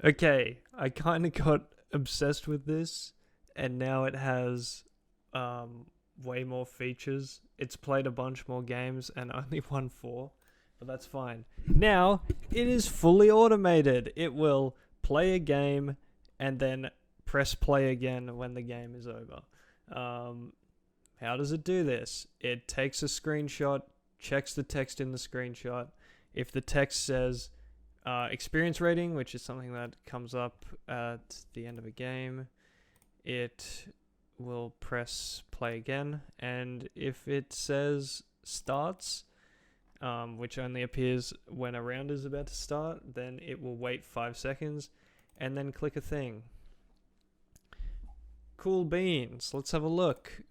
Okay, I kind of got obsessed with this, and now it has way more features. It's played a bunch more games and only won four, but that's fine. Now it is fully automated. It will play a game and then press play again when the game is over. Um, how does it do this? It takes a screenshot, checks the text in the screenshot. If the text says experience rating, which is something that comes up at the end of a game, it will press play again. And if it says starts, which only appears when a round is about to start, then it will wait 5 seconds and then click a thing. Cool beans. Let's have a look.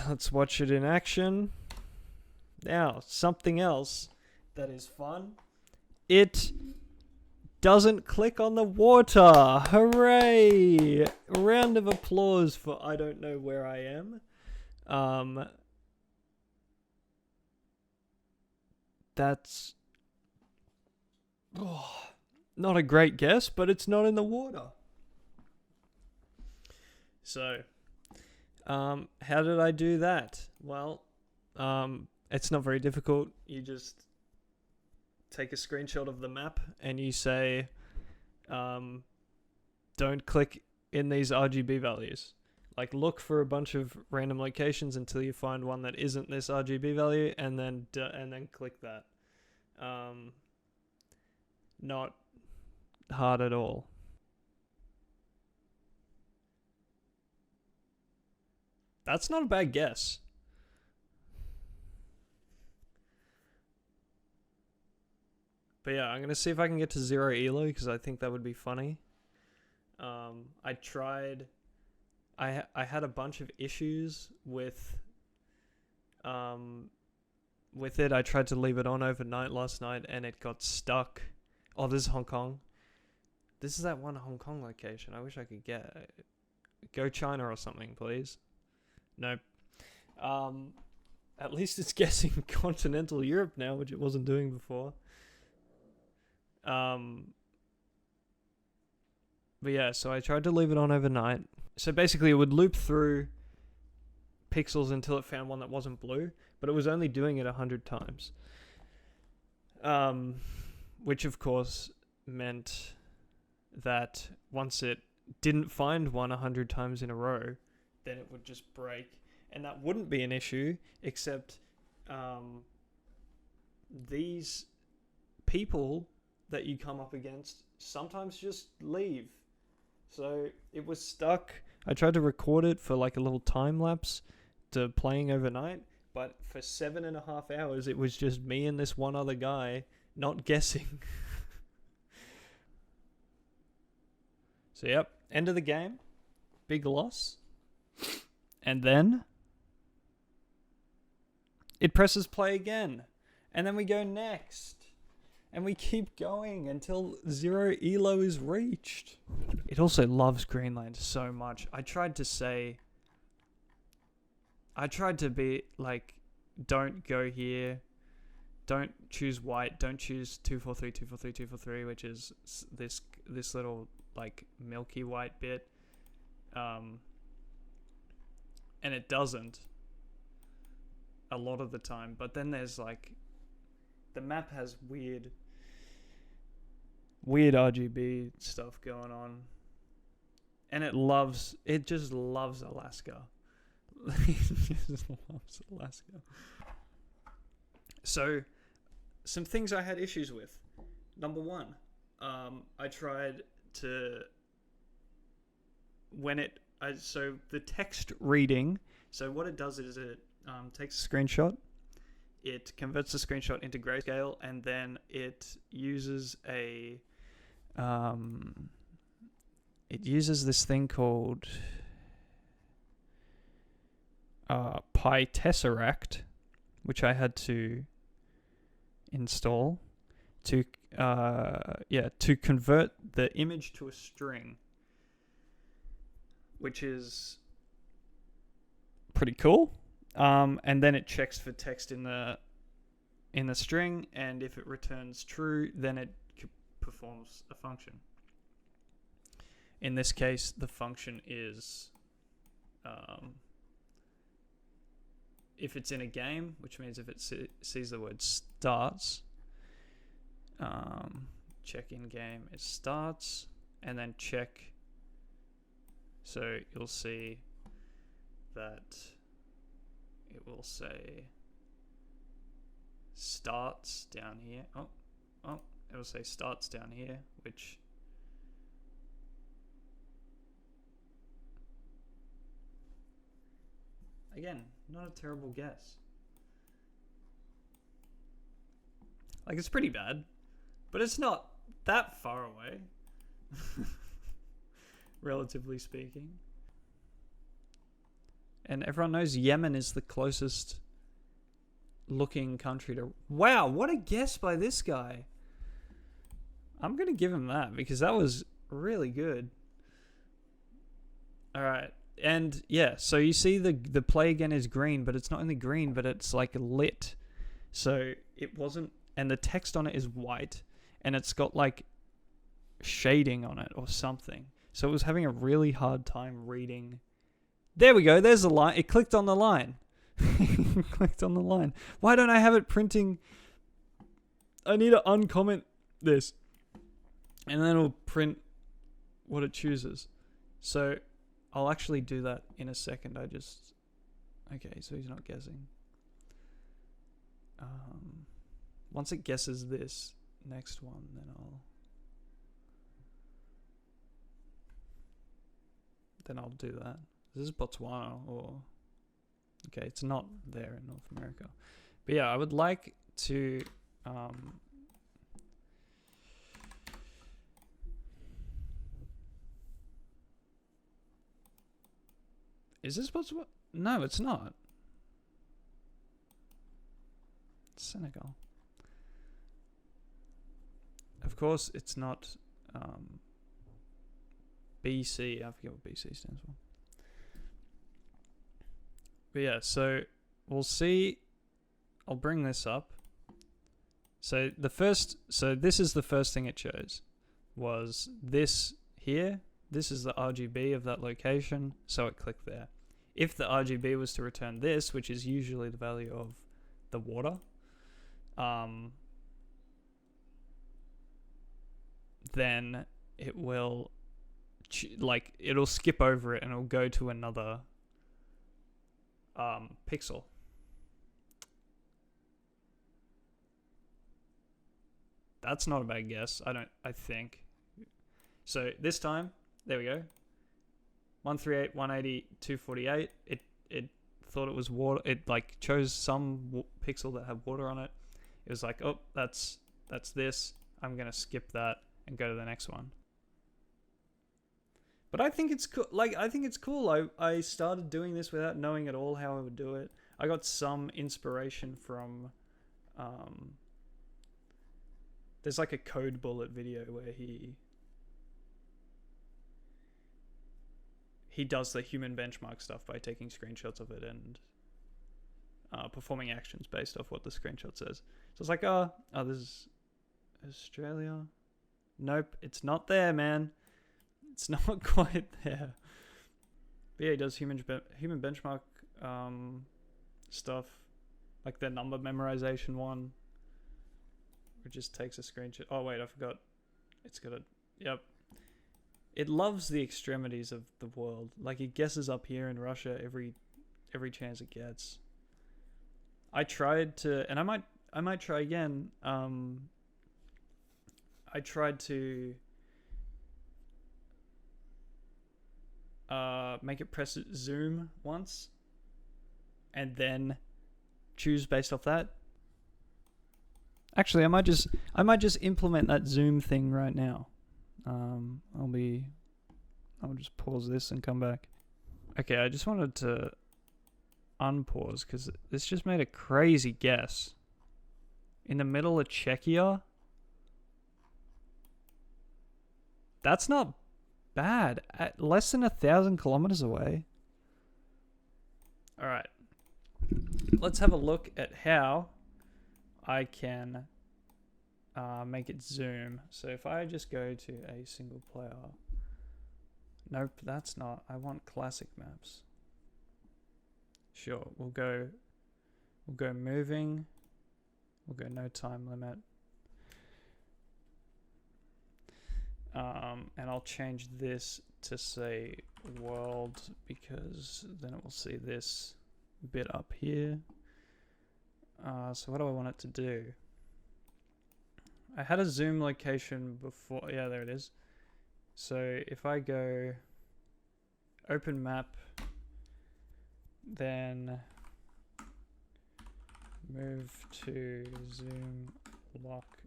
Let's watch it in action. Now, something else that is fun. It doesn't click on the water. Hooray! Round of applause for I don't know where I am. That's not a great guess, but it's not in the water. So, how did I do that? Well, it's not very difficult. You just take a screenshot of the map and you say, don't click in these RGB values. Like, look for a bunch of random locations until you find one that isn't this RGB value, and then click that. Not hard at all. That's not a bad guess. But yeah, I'm gonna see if I can get to 0 elo because I think that would be funny. I tried. I had a bunch of issues with it. I tried to leave it on overnight last night and it got stuck. Oh, this is Hong Kong. This is that one Hong Kong location. I wish I could get. Go China or something, please. Nope. At least it's guessing continental Europe now, which it wasn't doing before. But yeah, so I tried to leave it on overnight. So basically, it would loop through pixels until it found one that wasn't blue, but it was only doing it 100 times. Which of course meant that once it didn't find one 100 times in a row, then it would just break. And that wouldn't be an issue, except these people that you come up against sometimes just leave. So it was stuck. I tried to record it for like a little time lapse to playing overnight, but for 7.5 hours it was just me and this one other guy not guessing. So yep, end of the game. Big loss. And then it presses play again. And then we go next. And we keep going until 0 elo is reached. It also loves Greenland so much. I tried to be like, don't go here. Don't choose white. Don't choose 243, 243, 243, which is this little like milky white bit. And it doesn't a lot of the time. But then there's like, the map has weird RGB stuff going on, and it just loves Alaska. It just loves Alaska. So, some things I had issues with. Number one, I tried to so the text reading. So what it does is it takes a screenshot. It converts the screenshot into grayscale, and then it uses this thing called Pi Tesseract, which I had to install to convert the image to a string, which is pretty cool. And then it checks for text in the in the string, and if it returns true, then it performs a function. In this case, the function is if it's in a game, which means if it sees the word starts, check in game is starts, and then check. So you'll see that it will say starts down here. Oh, it'll say starts down here, which again, not a terrible guess. Like, it's pretty bad, but it's not that far away, relatively speaking. And everyone knows Yemen is the closest looking country to... Wow, what a guess by this guy. I'm going to give him that because that was really good. All right. And yeah, so you see the play again is green, but it's not only green, but it's like lit. So it wasn't... And the text on it is white, and it's got like shading on it or something. So it was having a really hard time reading. There we go. There's the line. It clicked on the line. Clicked on the line. Why don't I have it printing? I need to uncomment this, and then it'll print what it chooses. So I'll actually do that in a second. Okay, so he's not guessing. Once it guesses this next one, then I'll do that. This is Botswana, or okay, it's not there in North America. But yeah, I would like to is this Botswana? No, it's not. It's Senegal. Of course, it's not BC. I forget what BC stands for. But yeah, so we'll see. I'll bring this up. So this is the first thing it chose, was this here. This is the RGB of that location, so it clicked there. If the RGB was to return this, which is usually the value of the water, then it will it'll skip over it and it'll go to another pixel. That's not a bad guess. I think. So this time, there we go. 138, 180, 248. It thought it was water. It like chose some pixel that had water on it. It was like, oh, that's this. I'm gonna skip that and go to the next one. But I think it's cool. I think it's cool. I started doing this without knowing at all how I would do it. I got some inspiration from there's like a Code Bullet video where he does the human benchmark stuff by taking screenshots of it and performing actions based off what the screenshot says. So it's like, oh, this is Australia. Nope, it's not there, man. It's not quite there. But yeah, he does human benchmark stuff, like the number memorization one. It just takes a screenshot. Oh wait, I forgot. It's got a... Yep. It loves the extremities of the world. Like, it guesses up here in Russia every chance it gets. I tried to, and I might try again. I tried to make it press zoom once, and then choose based off that. Actually, I might just implement that zoom thing right now. I'll just pause this and come back. Okay, I just wanted to unpause because this just made a crazy guess. In the middle of Czechia? That's not bad. At less than 1,000 kilometers away. Alright. Let's have a look at how I can make it zoom. So if I just go to a single player, nope, that's not. I want classic maps. Sure, we'll go moving. We'll go no time limit. And I'll change this to say world, because then it will see this bit up here. So what do I want it to do? I had a zoom location before. Yeah, there it is. So if I go open map, then move to zoom lock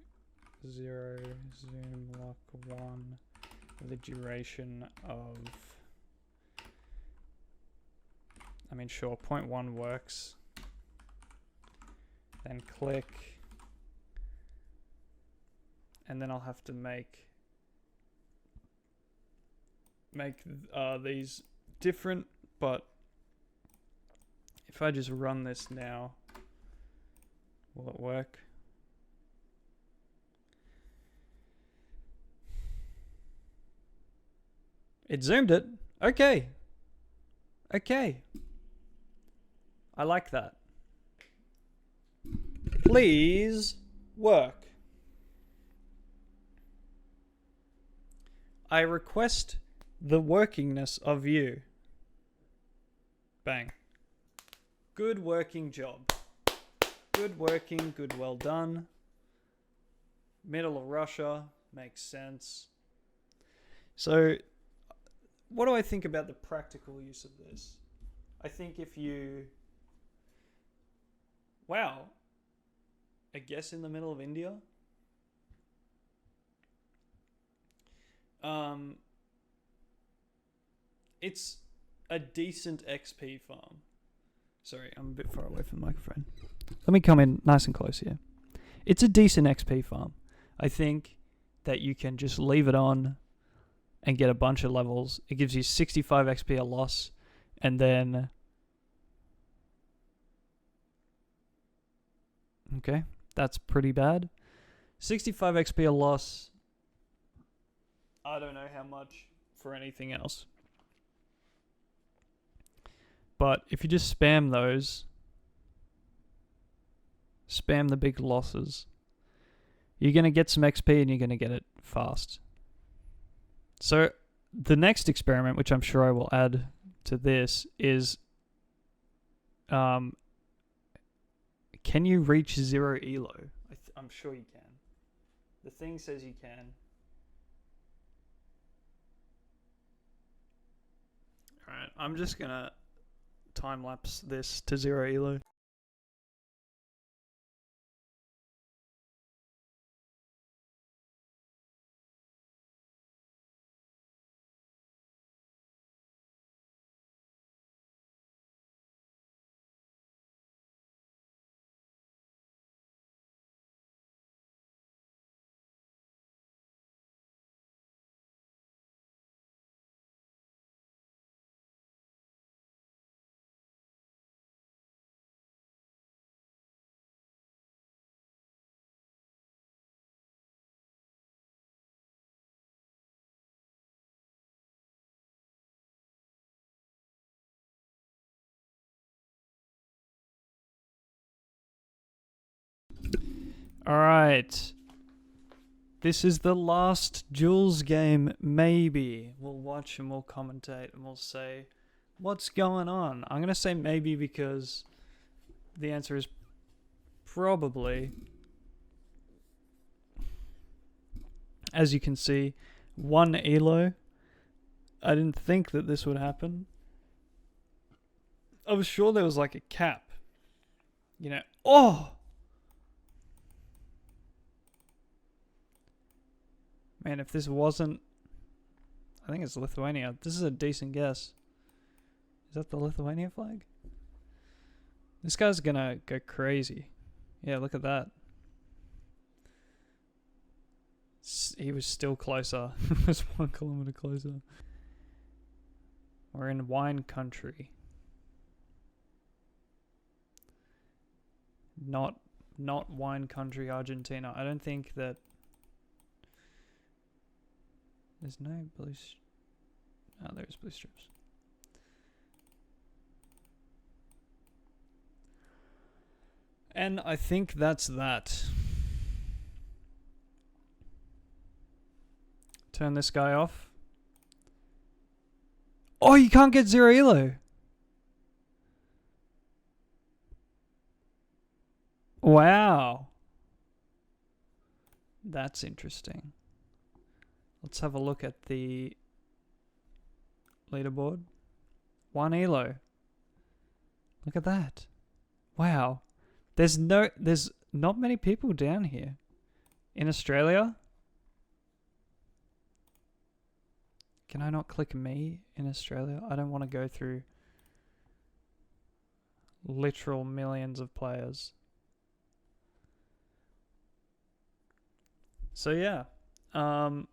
0, zoom lock 1, with a duration of, I mean, sure, 0.1 works. Then click, and then I'll have to make these different, but if I just run this now, will it work? It zoomed it. Okay. Okay. I like that. Please work. I request the workingness of you. Bang. Good working job. Good working, good, well done. Middle of Russia, makes sense. So, what do I think about the practical use of this? I think if you... Wow. I guess in the middle of India? It's a decent XP farm. Sorry, I'm a bit far away from the microphone. Let me come in nice and close here. It's a decent XP farm. I think that you can just leave it on and get a bunch of levels. It gives you 65 XP a loss, and then... Okay, that's pretty bad. 65 XP a loss. I don't know how much for anything else. But if you just spam those, spam the big losses, you're going to get some XP and you're going to get it fast. So the next experiment, which I'm sure I will add to this, is can you reach 0 elo? I'm sure you can. The thing says you can. Alright, I'm just going to time-lapse this to 0 elo. Alright. This is the last Jules game, maybe. We'll watch and we'll commentate and we'll say, what's going on? I'm going to say maybe because the answer is probably. As you can see, 1 elo. I didn't think that this would happen. I was sure there was like a cap. You know, oh! Man, if this wasn't... I think it's Lithuania. This is a decent guess. Is that the Lithuania flag? This guy's gonna go crazy. Yeah, look at that. He was still closer. He was 1 kilometer closer. We're in wine country. Not not wine country Argentina. I don't think that there's no blue. Oh, there's blue strips. And I think that's that. Turn this guy off. Oh, you can't get 0 elo. Wow. That's interesting. Let's have a look at the leaderboard. 1 elo. Look at that. Wow. There's not many people down here. In Australia? Can I not click me in Australia? I don't want to go through literal millions of players. So yeah. I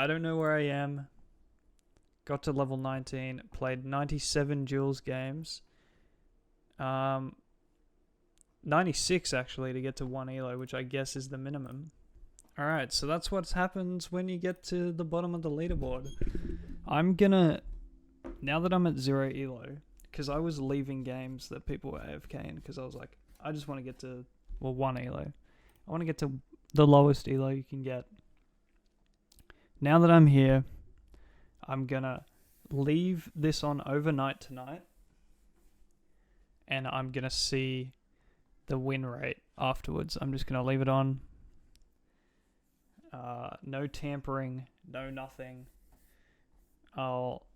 don't know where I am. Got to level 19. Played 97 duels games. 96 actually to get to 1 elo, which I guess is the minimum. Alright, so that's what happens when you get to the bottom of the leaderboard. I'm gonna, now that I'm at 0 elo, because I was leaving games that people were AFKing, because I was like, I just want to get to, 1 elo. I want to get to the lowest elo you can get. Now that I'm here, I'm gonna leave this on overnight tonight, and I'm gonna see the win rate afterwards. I'm just gonna leave it on. No tampering, no nothing. I'll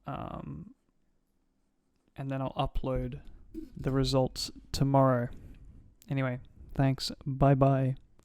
and then I'll upload the results tomorrow. Anyway, thanks. Bye bye.